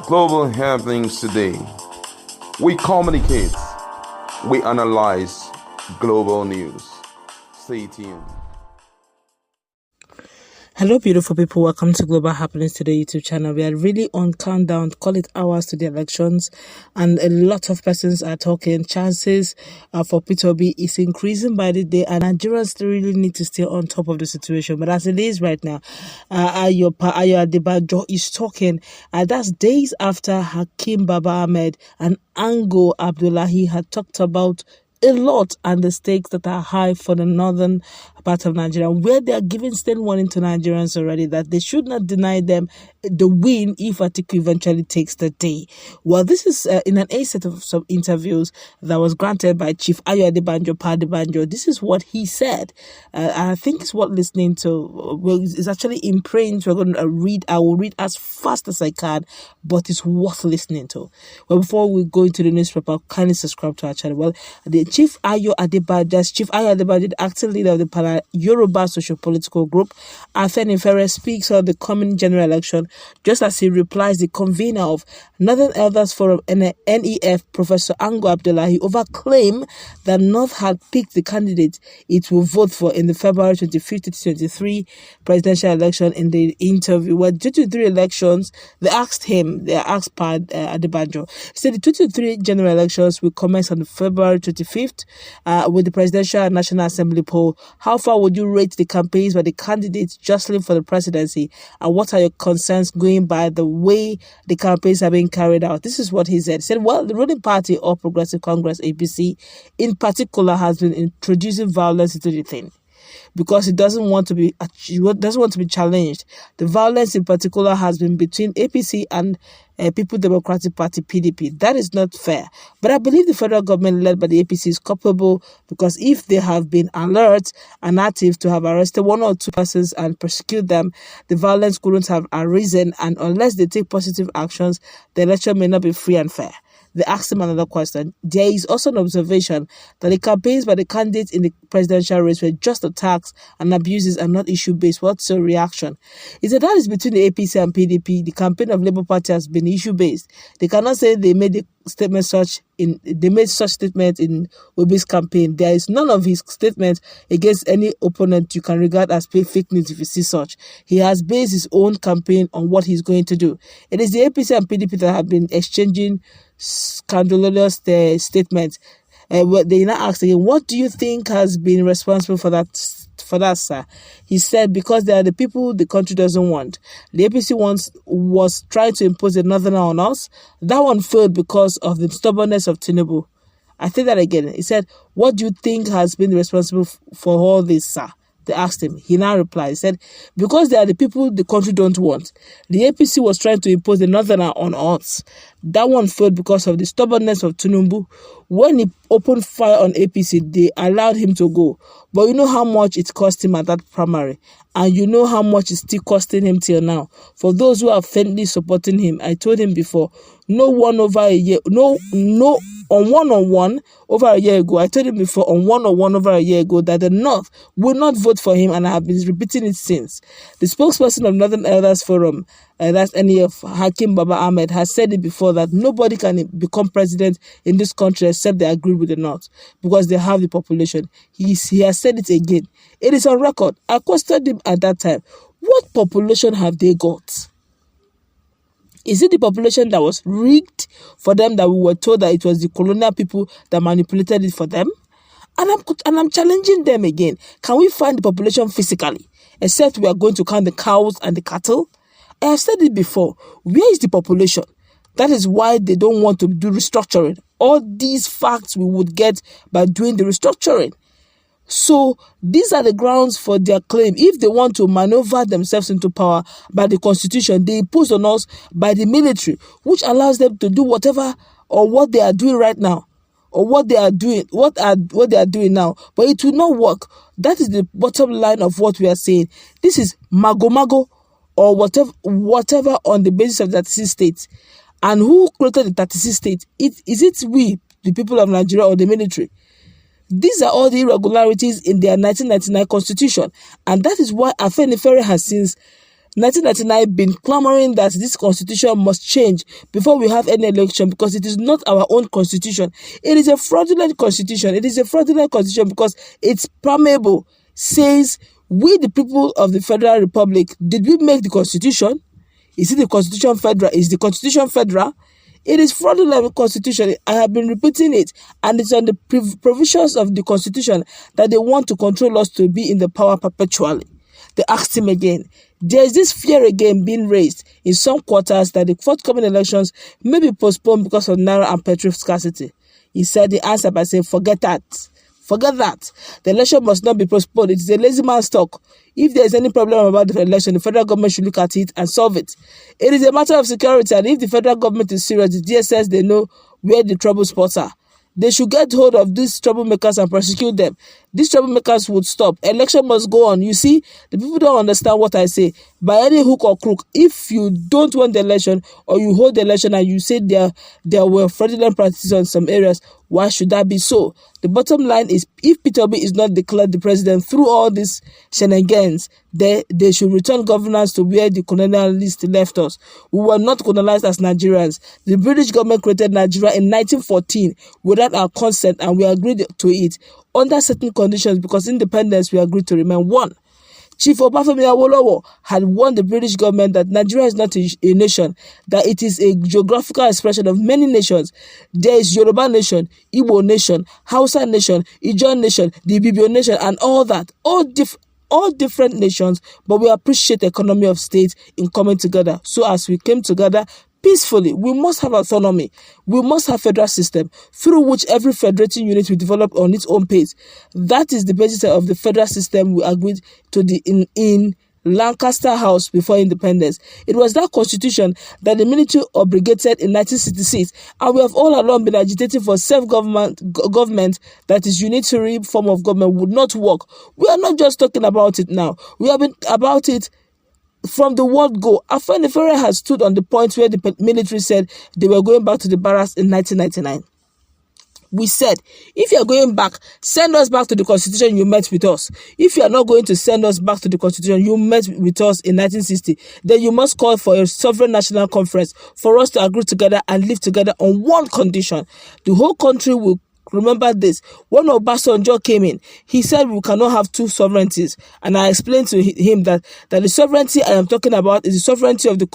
global happenings today. We communicate, we analyze global news. Stay tuned. Hello, beautiful people. Welcome to Global Happenings Today YouTube channel. We are really on countdown, call it hours to the elections, and a lot of persons are talking. Chances for Peter B is increasing by the day, and Nigerians really need to stay on top of the situation. But as it is right now, Ayo Adebanjo is talking. That's days after Hakim Baba Ahmed and Ango Abdullahi had talked about a lot and the stakes that are high for the northern part of Nigeria, where they are giving stern warning to Nigerians already that they should not deny them the win if Atiku eventually takes the day. Well, this is in an A set of some interviews that was granted by Chief Adebanjo. This is what he said. I think it's worth listening to. Well, it's actually in print. We're going to read. I will read as fast as I can, but it's worth listening to. Well, before we go into the newspaper, kindly subscribe to our channel. Well, the Chief Ayo Adebanjo, the acting leader of the Yoruba socio-political group, Afenifere, speaks on the coming general election, just as he replies the convener of Northern Elders Forum NEF, Professor Ango Abdullahi, over claim that North had picked the candidate it will vote for in the February 25th, 2023 presidential election. In the interview, due to 3 elections, they asked Adebanjo. He said the 2023 general elections will commence on February 25th with the presidential and national assembly poll. How far would you rate the campaigns by the candidates jostling for the presidency, and what are your concerns going by the way the campaigns are being carried out? This is what he said. He said, well, the ruling party, All Progressive Congress, APC, in particular, has been introducing violence into the thing, because it doesn't want to be challenged. The violence in particular has been between APC and People Democratic Party, PDP. That is not fair. But I believe the federal government led by the APC is culpable, because if they have been alert and active to have arrested 1 or 2 persons and prosecute them, the violence couldn't have arisen, and unless they take positive actions, the election may not be free and fair. They asked him another question. There is also an observation that the campaigns by the candidates in the presidential race were just attacks and abuses and not issue-based. What's your reaction? He said that is between the APC and PDP. The campaign of Labour Party has been issue-based. They cannot say they made such statement in Obi's campaign. There is none of his statements against any opponent you can regard as fake news if you see such. He has based his own campaign on what he's going to do. It is the APC and PDP that have been exchanging scandalous statements. They now asked again, what do you think has been responsible for that, sir? He said, because they are the people the country doesn't want. The APC was trying to impose a northerner on us. That one failed because of the stubbornness of Tinubu. I say that again. He said, what do you think has been responsible for all this, sir? They asked him. He now replied. He said, because they are the people the country don't want. The APC was trying to impose a northerner on us. That one failed because of the stubbornness of Tinubu. When he opened fire on APC, they allowed him to go. But you know how much it cost him at that primary. And you know how much it's still costing him till now. For those who are faintly supporting him, I told him before, on one-on-one over a year ago, I told him before on one-on-one over a year ago that the North will not vote for him, and I have been repeating it since. The spokesperson of Northern Elders Forum, that's NEF, Hakim Baba Ahmed, has said it before that nobody can become president in this country except they agree with the North, because they have the population. He has said it again. It is on record. I questioned him at that time. What population have they got? Is it the population that was rigged for them, that we were told that it was the colonial people that manipulated it for them? And I'm challenging them again. Can we find the population physically, except we are going to count the cows and the cattle? I have said it before. Where is the population? That is why they don't want to do restructuring. All these facts we would get by doing the restructuring. So these are the grounds for their claim. If they want to maneuver themselves into power by the constitution they impose on us by the military, which allows them to do whatever or what they are doing right now, or what they are doing now, but it will not work. That is the bottom line of what we are saying. This is mago or whatever on the basis of 36 states. And who created the 36 states? Is it we, the people of Nigeria, or the military? These are all the irregularities in their 1999 constitution, and that is why Afenifere has since 1999 been clamoring that this constitution must change before we have any election because it is not our own constitution. It is a fraudulent constitution. It is a fraudulent constitution because it's permeable. Says, we the people of the Federal Republic, did we make the constitution? Is it the constitution federal? Is the constitution federal? It is fraudulent constitution. I have been repeating it, and it's on the provisions of the constitution that they want to control us to be in the power perpetually. They asked him again. There is this fear again being raised in some quarters that the forthcoming elections may be postponed because of naira and petrol scarcity. He said the answer by saying, forget that. Forget that. The election must not be postponed. It is a lazy man's talk. If there is any problem about the election, the federal government should look at it and solve it. It is a matter of security, and if the federal government is serious, the DSS, they know where the trouble spots are. They should get hold of these troublemakers and prosecute them. These troublemakers would stop. Election must go on. You see, the people don't understand what I say. By any hook or crook, if you don't want the election or you hold the election and you say there were fraudulent practices in some areas, why should that be so? The bottom line is, if Peter Obi is not declared the president through all these shenanigans, they should return governance to where the colonialists left us. We were not colonized as Nigerians. The British government created Nigeria in 1914 without our consent, and we agreed to it under certain conditions because independence we agreed to remain one. Chief Obafemi Awolowo had warned the British government that Nigeria is not a nation, that it is a geographical expression of many nations. There is Yoruba nation, Igbo nation, Hausa nation, Ijaw nation, the Ibibio nation, and all that. All different nations, but we appreciate the economy of states in coming together. So as we came together peacefully, we must have autonomy. We must have federal system through which every federating unit will develop on its own pace. That is the basis of the federal system we agreed to in Lancaster House before independence. It was that constitution that the military abrogated in 1966, and we have all along been agitating for self-government that is unitary form of government would not work. We are not just talking about it now. We have been about it from the word go. Afenifere has stood on the point where the military said they were going back to the barracks in 1999. We said, if you are going back, send us back to the constitution you met with us. If you are not going to send us back to the constitution you met with us in 1960, then you must call for a sovereign national conference for us to agree together and live together on one condition. The whole country will remember this. When Obasanjo came in, he said we cannot have two sovereignties. And I explained to him that the sovereignty I am talking about is the sovereignty of the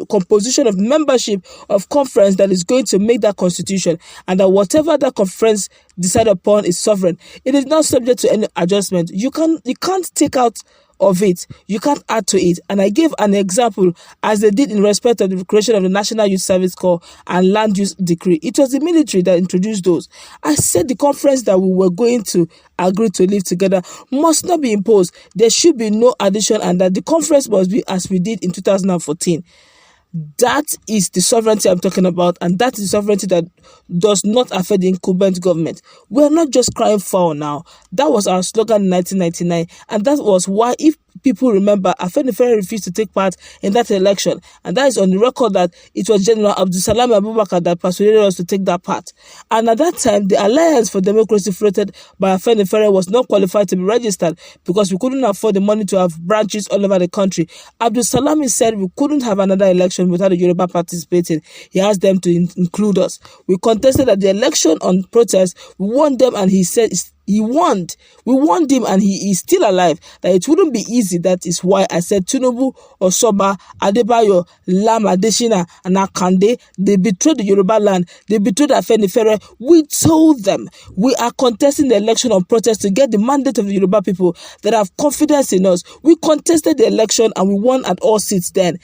composition of membership of conference that is going to make that constitution. And that whatever that conference decide upon is sovereign. It is not subject to any adjustment. You can't take out of it. You can't add to it. And I gave an example as they did in respect of the creation of the National Youth Service Corps and Land Use Decree. It was the military that introduced those. I said the conference that we were going to agree to live together must not be imposed. There should be no addition, and that the conference must be as we did in 2014. That is the sovereignty I'm talking about, and that is the sovereignty that does not affect the incumbent government. We are not just crying foul now. That was our slogan in 1999, and that was why, if people remember, Afenifere refused to take part in that election, and that is on the record that it was General Abdulsalam Abubakar that persuaded us to take that part. And at that time, the Alliance for Democracy floated by Afenifere was not qualified to be registered because we couldn't afford the money to have branches all over the country. Abdulsalam said we couldn't have another election without the Yoruba participating. He asked them to include us. We contested at the election on protest. We won them, and he said we warned him, and he is still alive, that it wouldn't be easy. That is why I said Tinubu, Osoba, Adebanjo, Lam Adesina, and Akande, they betrayed the Yoruba land, they betrayed Afenifere. We told them we are contesting the election on protest to get the mandate of the Yoruba people that have confidence in us. We contested the election and we won at all seats then.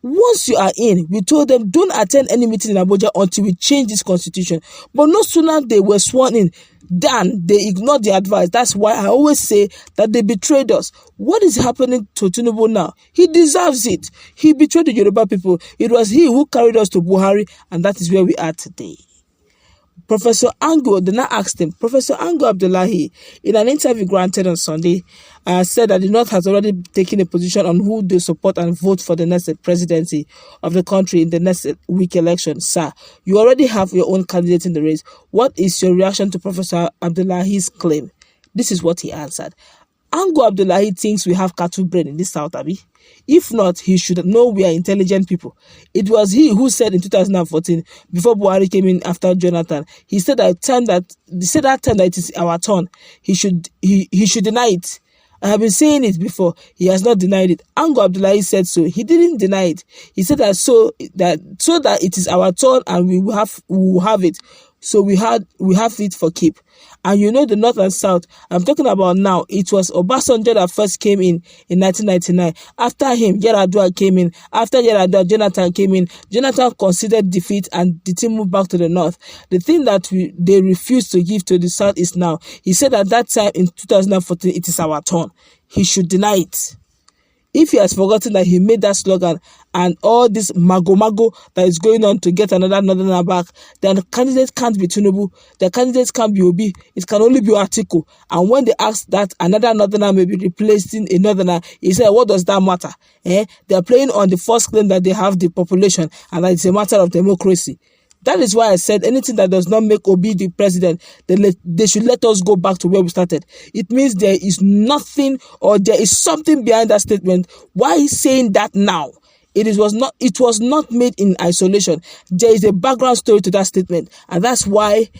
Once you are in, we told them don't attend any meeting in Abuja until we change this constitution. But no sooner they were sworn in than they ignored the advice. That's why I always say that they betrayed us. What is happening to Tinubu now? He deserves it. He betrayed the Yoruba people. It was he who carried us to Buhari, and that is where we are today. Professor Ango, then I asked him, Professor Ango Abdullahi, in an interview granted on Sunday, said that the North has already taken a position on who they support and vote for the next presidency of the country in the next week election. Sir, you already have your own candidate in the race. What is your reaction to Professor Abdullahi's claim? This is what he answered. Ango Abdullahi thinks we have cattle brain in this South, Abi. If not, he should know we are intelligent people. It was he who said in 2014, before Buhari came in after Jonathan, he said that time that it is our turn. He should deny it. I have been saying it before. He has not denied it. Ango Abdullahi said so. He didn't deny it. He said that so that it is our turn and we will have it. So we have it for keep. And you know the North and South I'm talking about now, it was Obasanjo that first came in 1999. After him, Yar'Adua came in. After Yar'Adua, Jonathan came in. Jonathan considered defeat and the team moved back to the North. The thing that they refused to give to the South is now. He said at that time in 2014, it is our turn. He should deny it. If he has forgotten that he made that slogan and all this mago that is going on to get another Northerner back, then the candidate can't be Tinubu, the candidate can't be Obi, it can only be Atiku. And when they asked that another Northerner may be replacing a Northerner, he said, what does that matter? They're playing on the first claim that they have the population and that it's a matter of democracy. That is why I said anything that does not make Obi the president, they should let us go back to where we started. It means there is nothing or there is something behind that statement. Why is saying that now? It was not made in isolation. There is a background story to that statement. And that's why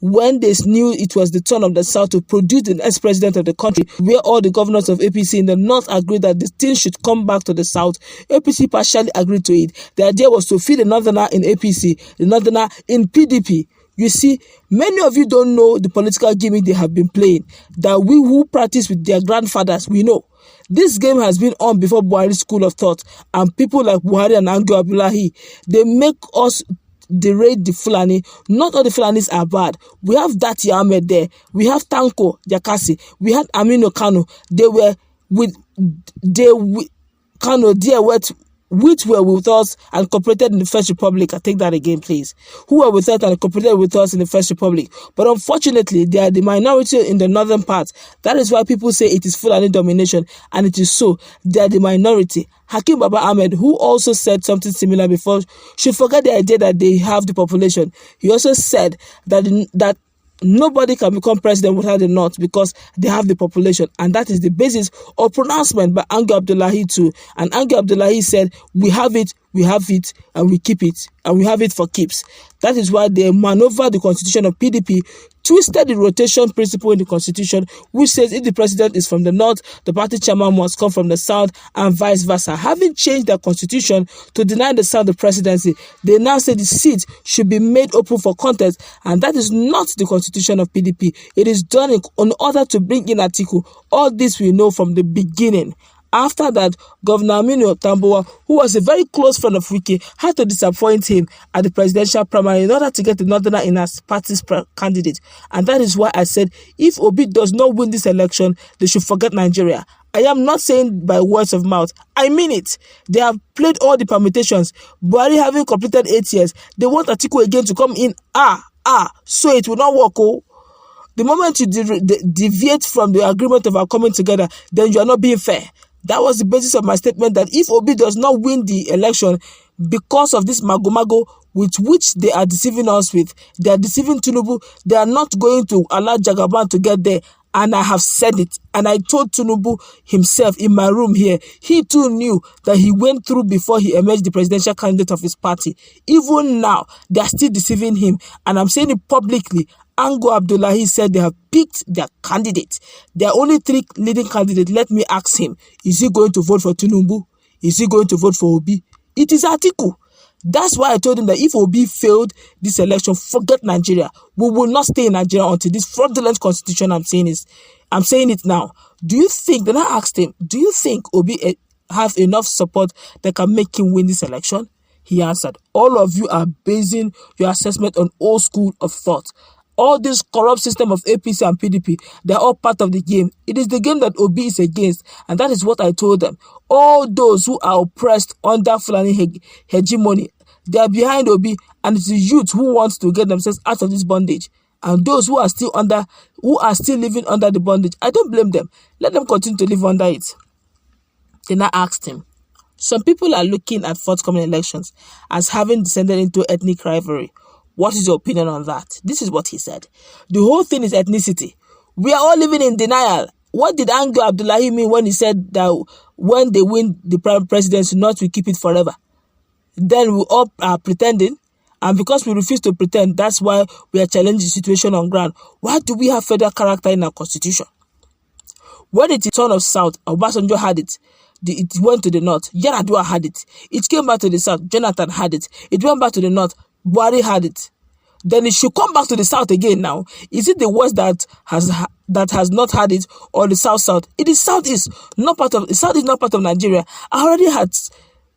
when they knew it was the turn of the South to produce the next president of the country, where all the governors of APC in the North agreed that the thing should come back to the South, APC partially agreed to it. The idea was to feed the Northerner in APC, the Northerner in PDP. You see, many of you don't know the political gimmick they have been playing, that we who practice with their grandfathers, we know. This game has been on before Buhari's school of thought, and people like Buhari and Ango Abdullahi, they make us derate the Fulani. Not all the Fulanis are bad. We have Dati Ahmed there. We have Tanko Jakasi. We had Aminu Kano. They were which were with us and cooperated in the First Republic. I take that again, please. Who were with us and cooperated with us in the First Republic. But unfortunately, they are the minority in the northern part. That is why people say it is Fulani domination, and it is so. They are the minority. Hakim Baba Ahmed, who also said something similar before, should forget the idea that they have the population. He also said that nobody can become president without the North because they have the population, and that is the basis of pronouncement by Ango Abdullahi too. And Ango Abdullahi said, we have it, and we keep it, and we have it for keeps. That is why they maneuver the constitution of PDP, twisted the rotation principle in the constitution, which says if the president is from the North, the party chairman must come from the South, and vice versa. Having changed their constitution to deny the South the presidency, they now say the seat should be made open for contest, and that is not the constitution of PDP. It is done in order to bring in Atiku. All this we know from the beginning. After that, Governor Aminu Tambuwa, who was a very close friend of Wike, had to disappoint him at the presidential primary in order to get the Northerner in as party's candidate. And that is why I said, if Obi does not win this election, they should forget Nigeria. I am not saying by words of mouth. I mean it. They have played all the permutations. Buhari having completed 8 years, they want Atiku again to come in. So it will not work. The moment you deviate from the agreement of our coming together, then you are not being fair. That was the basis of my statement, that if Obi does not win the election because of this mago with which they are deceiving us with, they are deceiving Tinubu, they are not going to allow Jagaban to get there. And I have said it, and I told Tinubu himself in my room here, he too knew that he went through before he emerged the presidential candidate of his party. Even now, they are still deceiving him, and I'm saying it publicly. Ango Abdullahi said they have picked their candidate. There are only 3 leading candidates. Let me ask him, is he going to vote for Tinubu? Is he going to vote for Obi? It is Atiku. That's why I told him that if Obi failed this election, forget Nigeria. We will not stay in Nigeria until this fraudulent constitution I'm saying it now. Do you think, then I asked him, do you think Obi have enough support that can make him win this election? He answered, all of you are basing your assessment on old school of thought. All this corrupt system of APC and PDP, they're all part of the game. It is the game that Obi is against, and that is what I told them. All those who are oppressed under Fulani hegemony, they are behind Obi, and it's the youth who wants to get themselves out of this bondage. And those who are still living under the bondage, I don't blame them. Let them continue to live under it. Then I asked him, some people are looking at forthcoming elections as having descended into ethnic rivalry. What is your opinion on that? This is what he said. The whole thing is ethnicity. We are all living in denial. what did Ango Abdullahi mean when he said that when they win the presidency, not we keep it forever? Then we all are pretending, and because we refuse to pretend, that's why we are challenging the situation on ground. Why do we have federal character in our constitution? When it turned of south, Obasanjo had it. It went to the north. Yar'Adua had it. It came back to the south. Jonathan had it. It went back to the north. Buhari had it. Then it should come back to the south again now. Is it the west that has not had it, or the south? It is southeast, not part of the south is not part of Nigeria. I already had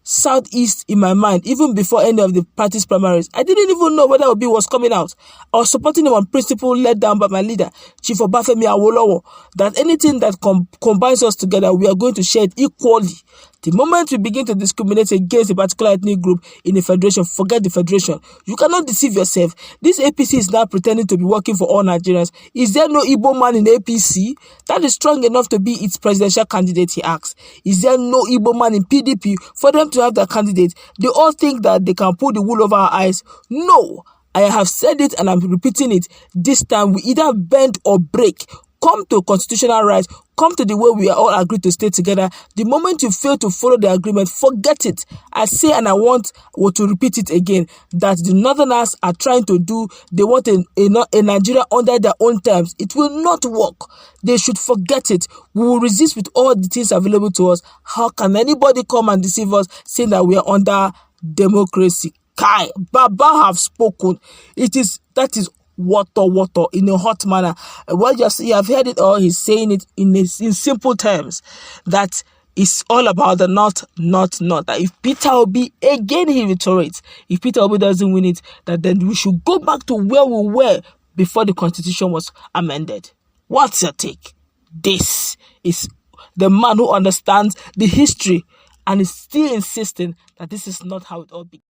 southeast in my mind even before any of the party's primaries. I didn't even know whether Obi was coming out. I was supporting him on principle led down by my leader, Chief Obafemi Awolowo, that anything that combines us together, we are going to share it equally. The moment we begin to discriminate against a particular ethnic group in a federation, forget the federation. You cannot deceive yourself. This APC is now pretending to be working for all Nigerians. Is there no Igbo man in APC that is strong enough to be its presidential candidate, he asks? Is there no Igbo man in PDP for them to have their candidate? They all think that they can pull the wool over our eyes. No, I have said it and I'm repeating it. This time we either bend or break. Come to constitutional rights, come to the way we are all agreed to stay together. The moment you fail to follow the agreement, forget it. I say, and I want to repeat it again, that the Northerners are trying to do, they want a Nigeria under their own terms. It will not work. They should forget it. We will resist with all the things available to us. How can anybody come and deceive us saying that we are under democracy? Kai, Baba have spoken. That is water in a hot manner. Well, you have heard it all. He's saying it in simple terms, that it's all about the not. That if Peter Obi, again he reiterates, if Peter Obi doesn't win it, that then we should go back to where we were before the constitution was amended. What's your take? This is the man who understands the history and is still insisting that this is not how it all began.